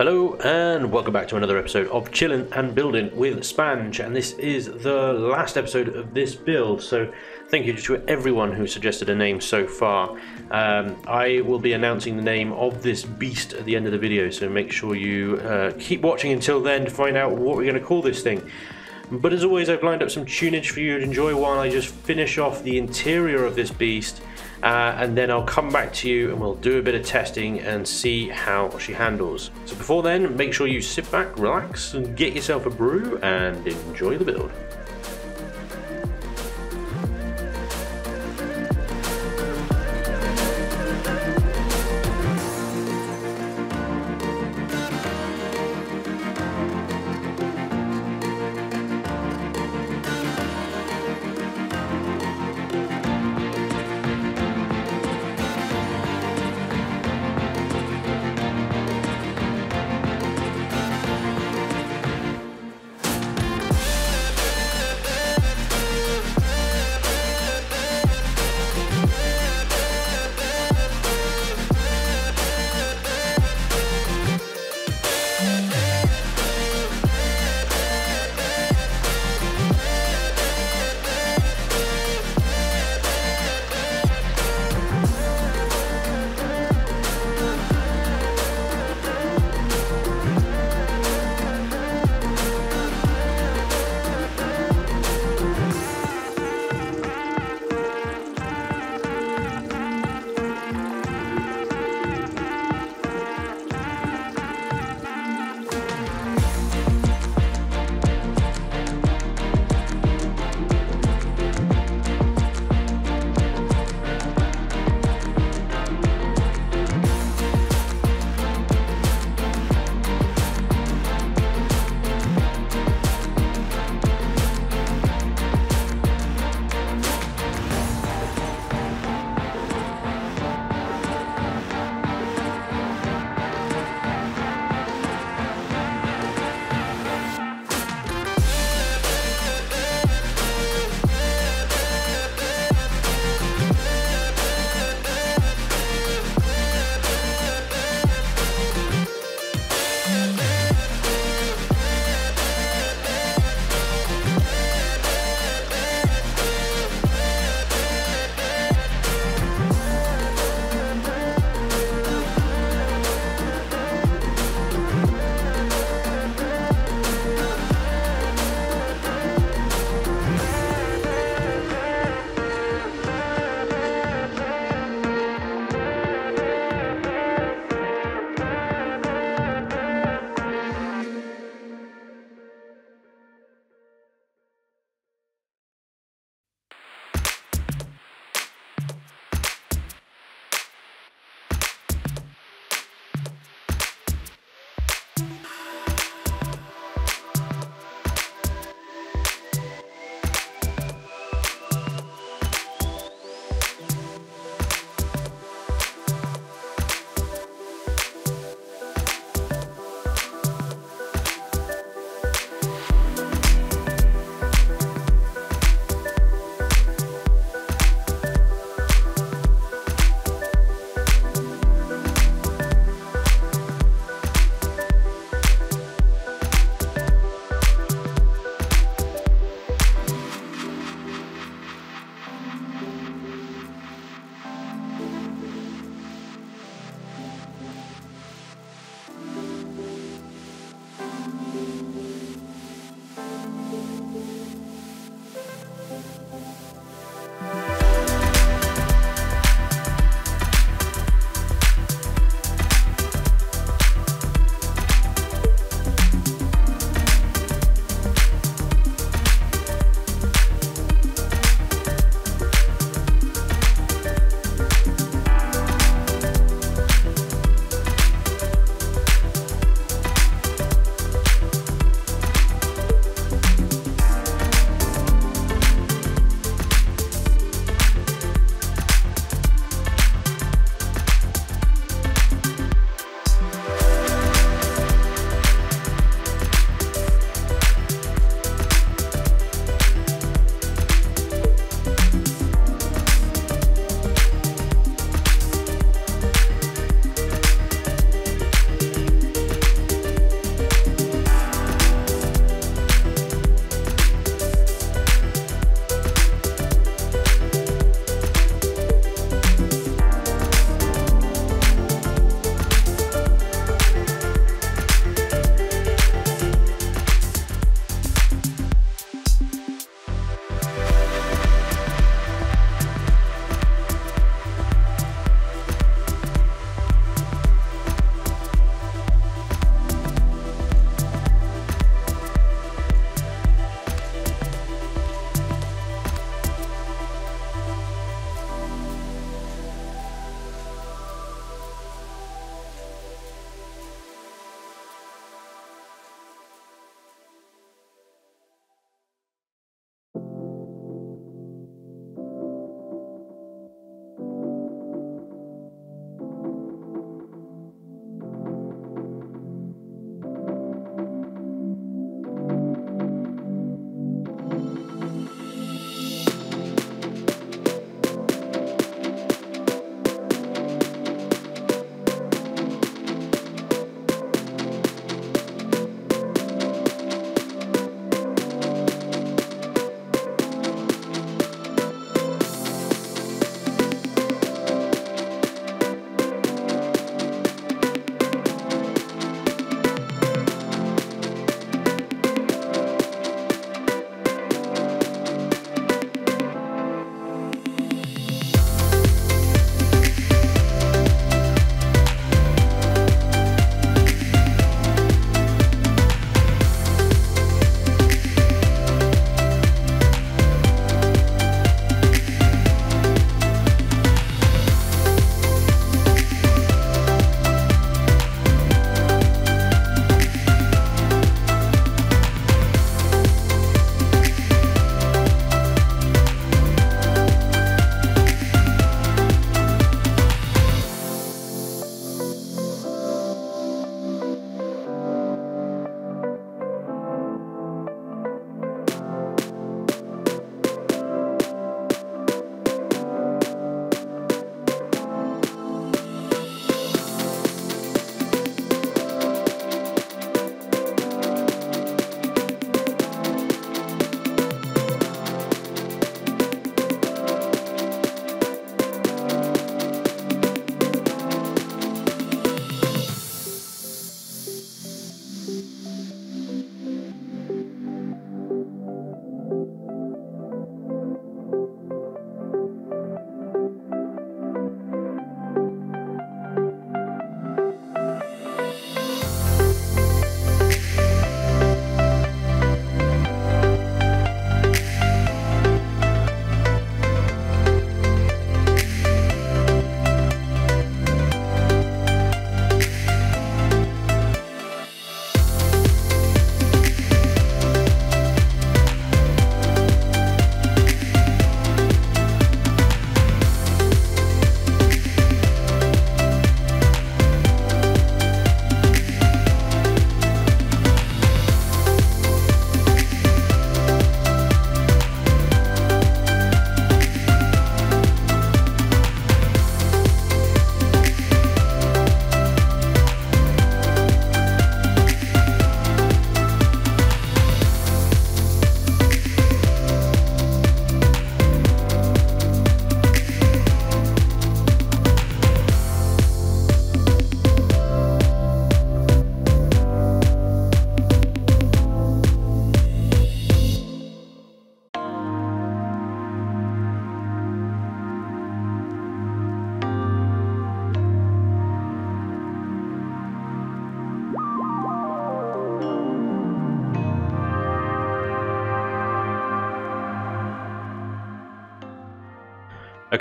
Hello and welcome back to another episode of Chillin and Building with Spanj, and this is the last episode of this build, so thank you to everyone who suggested a name so far. I will be announcing the name of this beast at the end of the video, so make sure you keep watching until then to find out what we're going to call this thing. But as always, I've lined up some tunage for you to enjoy while I just finish off the interior of this beast, and then I'll come back to you and we'll do a bit of testing and see how she handles. So before then, make sure you sit back, relax, and get yourself a brew and enjoy the build.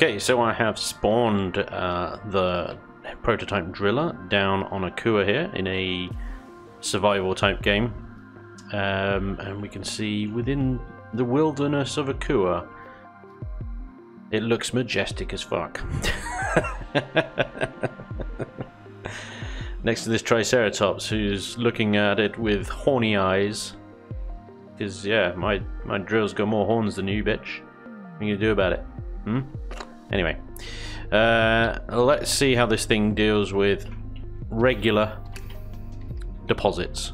Okay, so I have spawned the prototype driller down on a Kua here in a survival type game, and we can see within the wilderness of a Kua, it looks majestic as fuck. Next to this Triceratops, who's looking at it with horny eyes. Because, yeah, my drill's got more horns than you, bitch. What are you gonna do about it? Anyway, let's see how this thing deals with regular deposits.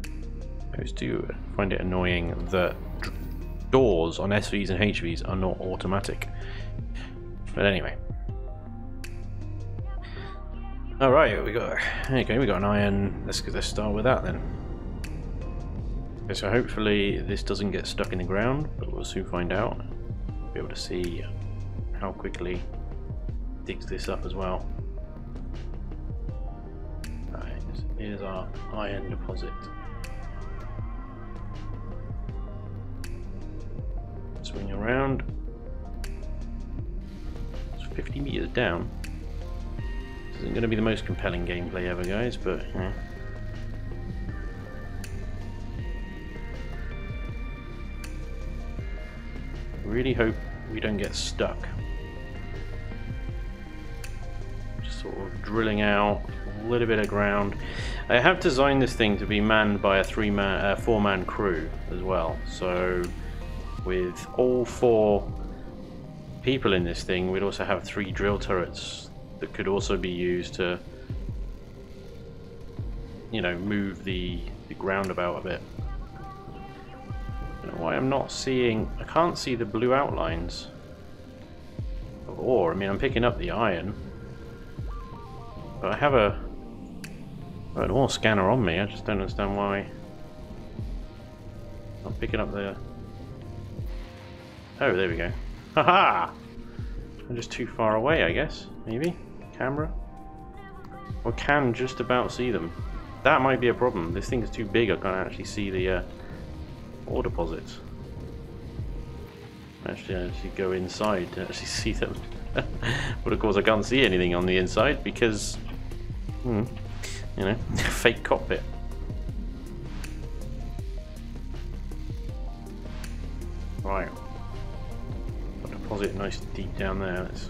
I always do find it annoying that doors on SVs and HVs are not automatic. But anyway. Alright, we got an iron. Let's start with that then. Okay, so hopefully this doesn't get stuck in the ground, but we'll soon find out. Be able to see how quickly it digs this up as well. Alright, here's our iron deposit. Swing around. It's 50 meters down. This isn't going to be the most compelling gameplay ever, guys, but yeah. Really hope we don't get stuck. Just sort of drilling out a little bit of ground. I have designed this thing to be manned by a four-man crew as well. So with all 4 people in this thing, we'd also have 3 drill turrets that could also be used to, you know, move the ground about a bit. I don't know why I'm not seeing... I can't see the blue outlines of ore. I mean, I'm picking up the iron, but I have an ore scanner on me. I just don't understand why I'm picking up the... Oh, there we go. Haha! I'm just too far away, I guess. Maybe? Camera? Or can just about see them. That might be a problem. This thing is too big, I can't actually see the ore deposits. Actually go inside to actually see them. But of course I can't see anything on the inside because, you know, fake cockpit. Right. Got a deposit nice deep down there. Let's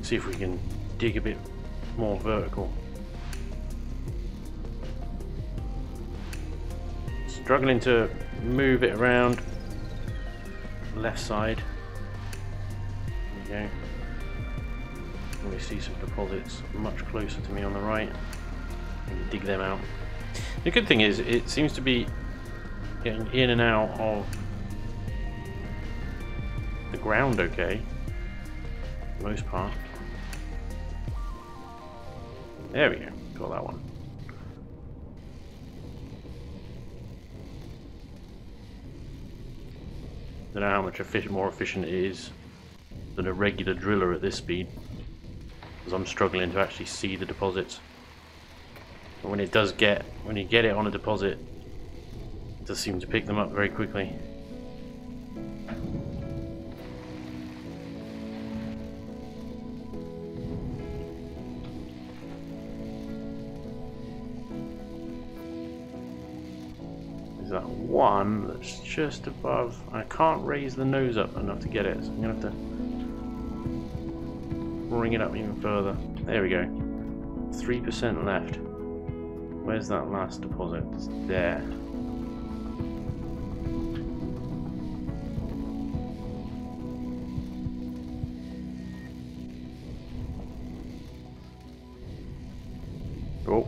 see if we can dig a bit more vertical. Struggling to move it around. Left side. There we go. We see some deposits much closer to me on the right. And dig them out. The good thing is it seems to be getting in and out of the ground okay, for the most part. There we go, got that one. Don't know how much more efficient it is than a regular driller at this speed, because I'm struggling to actually see the deposits. But when you get it on a deposit, it does seem to pick them up very quickly. That one that's just above. I can't raise the nose up enough to get it, so I'm gonna have to bring it up even further. There we go. 3% left. Where's that last deposit? It's there. Oh.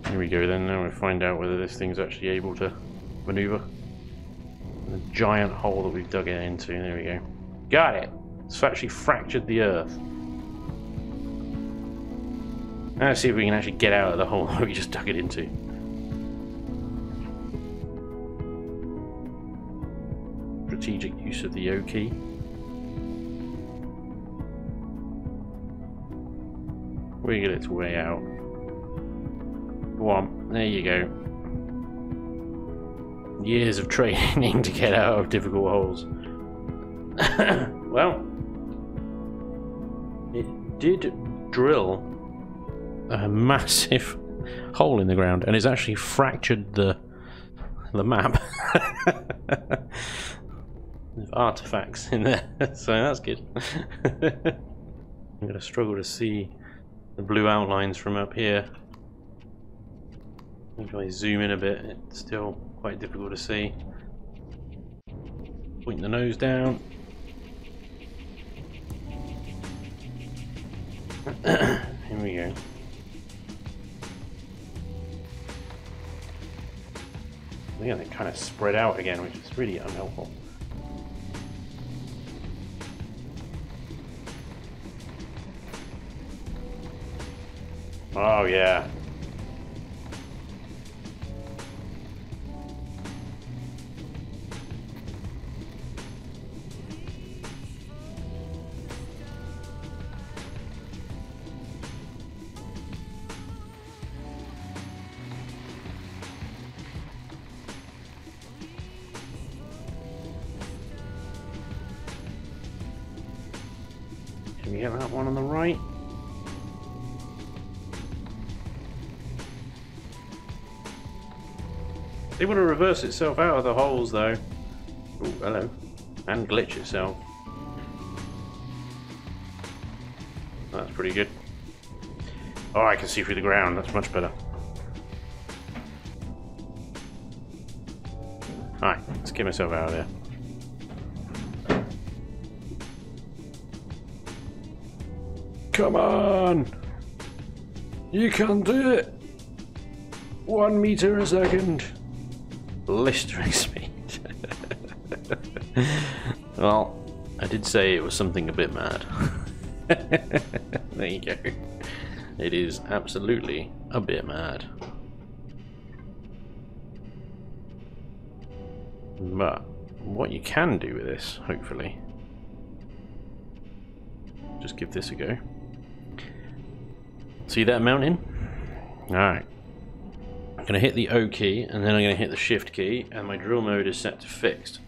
Here we go then, now we find out whether this thing's actually able to maneuver. The giant hole that we've dug it into, there we go. Got it! It's actually fractured the earth. Now let's see if we can actually get out of the hole that we just dug it into. Strategic use of the O key. Wiggle its way out. Go on, there you go. Years of training to get out of difficult holes. Well, it did drill a massive hole in the ground, and it's actually fractured the map. There's artifacts in there, so that's good. I'm gonna struggle to see the blue outlines from up here. If I zoom in a bit, it's still quite difficult to see. Point the nose down. Here we go. Yeah, they kind of spread out again, which is really unhelpful. Oh yeah. Can we get that one on the right? It's able to reverse itself out of the holes though. Oh, hello. And glitch itself. That's pretty good. Oh, I can see through the ground. That's much better. Alright, let's get myself out of there. Come on! You can do it! 1 meter a second. Blistering speed. Well, I did say it was something a bit mad. There you go. It is absolutely a bit mad. But what you can do with this, hopefully, just give this a go. See that mountain? Alright. I'm going to hit the O key, and then I'm going to hit the Shift key, and my drill mode is set to fixed.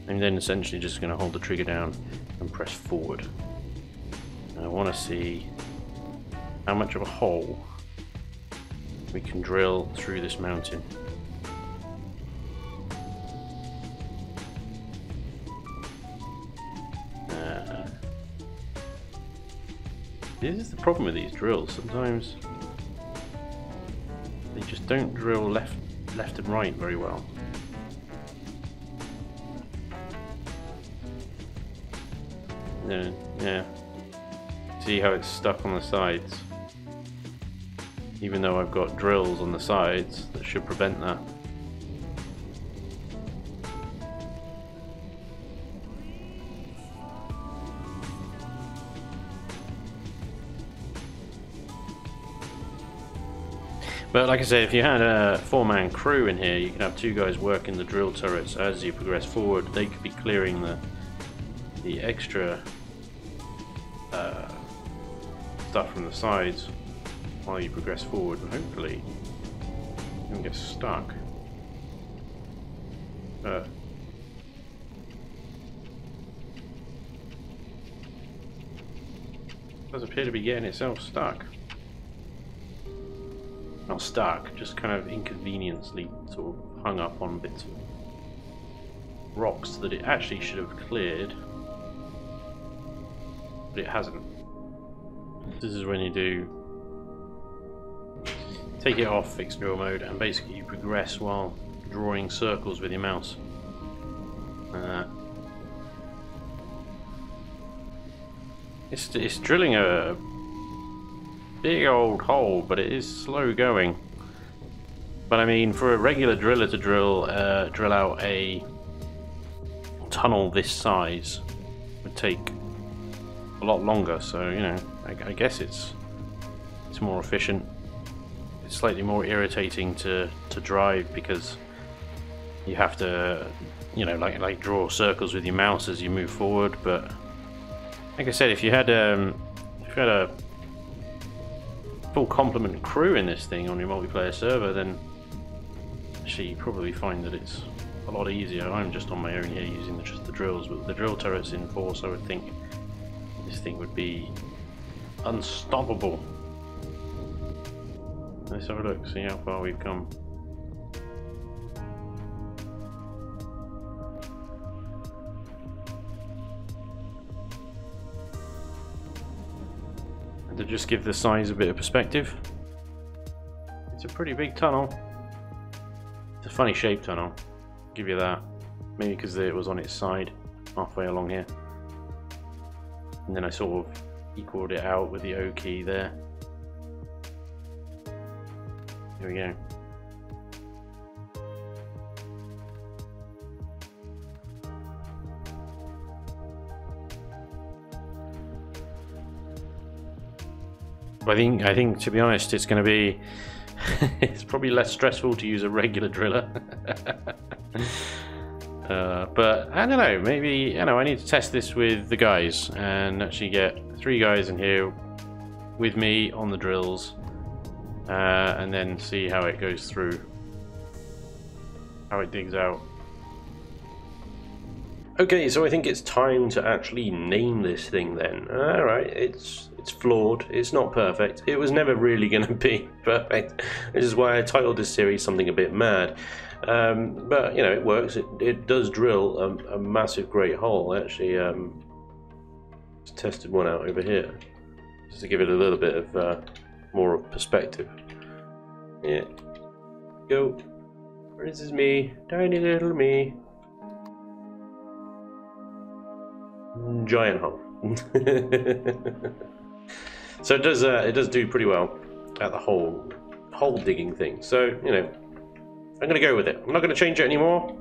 I'm then essentially just going to hold the trigger down and press forward. And I want to see how much of a hole we can drill through this mountain. This is the problem with these drills. Sometimes they just don't drill left and right very well. Yeah. See how it's stuck on the sides? Even though I've got drills on the sides that should prevent that. But like I said, if you had a 4-man crew in here, you could have 2 guys working the drill turrets as you progress forward. They could be clearing the extra stuff from the sides while you progress forward, and hopefully you don't get stuck. Does appear to be getting itself stuck. Not stuck, just kind of inconveniently sort of hung up on bits of rocks that it actually should have cleared, but it hasn't. This is when you do take it off fixed drill mode, and basically you progress while drawing circles with your mouse. It's drilling a big old hole, but it is slow going. But I mean, for a regular driller to drill out a tunnel this size would take a lot longer. So you know, I guess it's more efficient. It's slightly more irritating to drive because you have to, you know, like draw circles with your mouse as you move forward. But like I said, if you had a full complement crew in this thing on your multiplayer server, then actually you probably find that it's a lot easier. I'm just on my own here using just the drills, but the drill turret's in force, I would think this thing would be unstoppable. Let's have a look, see how far we've come. And to just give the size a bit of perspective, it's a pretty big tunnel. It's a funny shaped tunnel, I'll give you that. Maybe because it was on its side halfway along here. And then I sort of equaled it out with the O key there. Here we go. I think to be honest, it's going to be it's probably less stressful to use a regular driller. But I don't know, maybe, I need to test this with the guys and actually get 3 guys in here with me on the drills, and then see how it goes through, how it digs out. Okay, so I think it's time to actually name this thing then. Alright, it's flawed, it's not perfect, it was never really going to be perfect. This is why I titled this series something a bit mad. But it works. It does drill a massive great hole. Actually, just tested one out over here just to give it a little bit of more of perspective. Yeah, go. This is me, tiny little me. Giant hole. So it does do pretty well at the hole digging thing. So I'm going to go with it. I'm not going to change it anymore.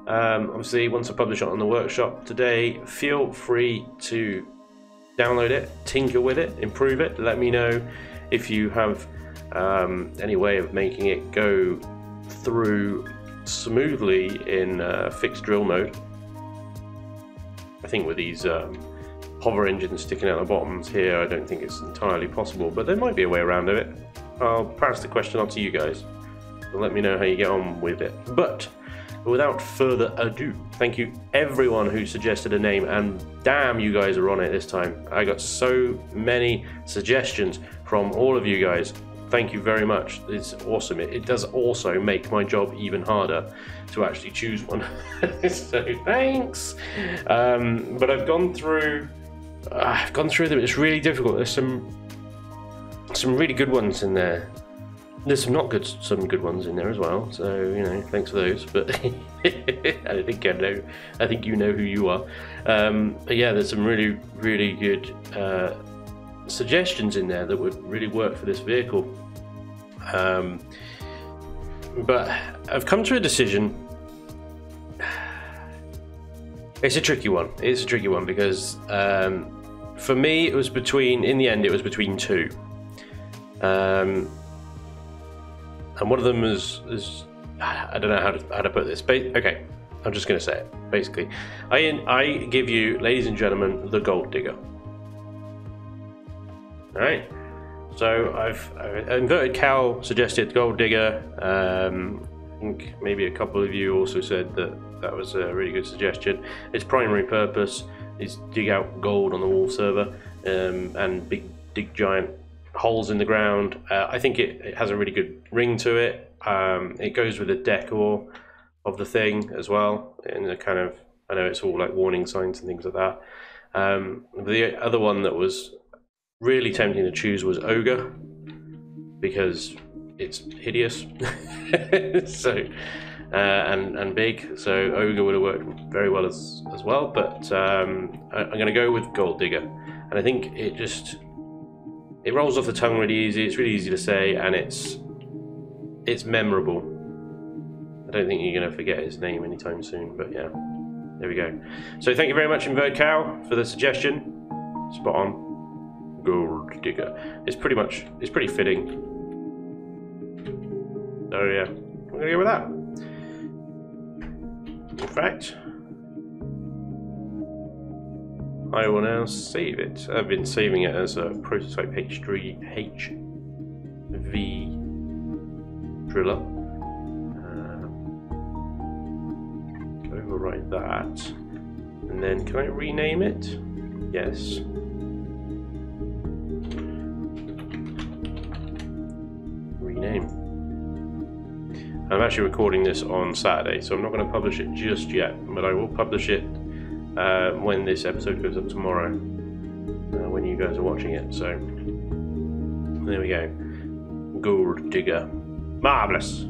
Obviously, once I publish it on the workshop today, feel free to download it, tinker with it, improve it. Let me know if you have any way of making it go through smoothly in fixed drill mode. I think with these hover engines sticking out the bottoms here, I don't think it's entirely possible, but there might be a way around it. I'll pass the question on to you guys. Let me know how you get on with it. But without further ado, thank you everyone who suggested a name, and damn, you guys are on it this time. I got so many suggestions from all of you guys. Thank you very much. It's awesome. It does also make my job even harder to actually choose one. So thanks. But I've gone through them. It's really difficult. There's some really good ones in there. There's some good ones in there as well. So thanks for those. But I think you know who you are. But yeah, there's some really good suggestions in there that would really work for this vehicle. But I've come to a decision. It's a tricky one. It's a tricky one because for me it was between, in the end it was between 2. And one of them is I don't know how to put this. Okay, I'm just going to say it. Basically, I give you, ladies and gentlemen, the Gold Digger. All right. So Inverted Cow suggested Gold Digger. I think maybe a couple of you also said that was a really good suggestion. Its primary purpose is dig out gold on the wall server and dig giant holes in the ground. I think it has a really good ring to it. It goes with the decor of the thing as well, and the kind of, I know it's all like warning signs and things like that. The other one that was really tempting to choose was Ogre, because it's hideous. So and big, so Ogre would have worked very well as well, but I'm going to go with Gold Digger, and I think it rolls off the tongue really easy. It's really easy to say, and it's memorable. I don't think you're going to forget his name anytime soon, but yeah, there we go. So thank you very much, Inverted Cow, for the suggestion. Spot on. Gold Digger. It's pretty fitting. So yeah, I'm going to go with that. In fact, I will now save it. I've been saving it as a prototype HV driller. overwrite that. And then can I rename it? Yes. Rename. I'm actually recording this on Saturday, so I'm not going to publish it just yet, but I will publish it when this episode goes up tomorrow, when you guys are watching it. So there we go. Gold digger. Marvellous.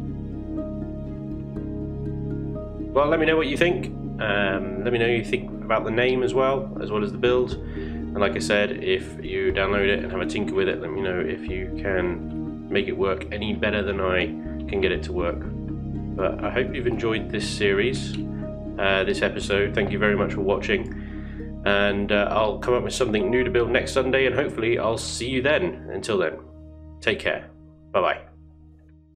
Well, let me know what you think. Let me know what you think about the name as well as the build. And like I said, if you download it and have a tinker with it, let me know if you can make it work any better than I can get it to work. But I hope you've enjoyed this series, this episode. Thank you very much for watching. And I'll come up with something new to build next Sunday, and hopefully I'll see you then. Until then, take care. Bye-bye.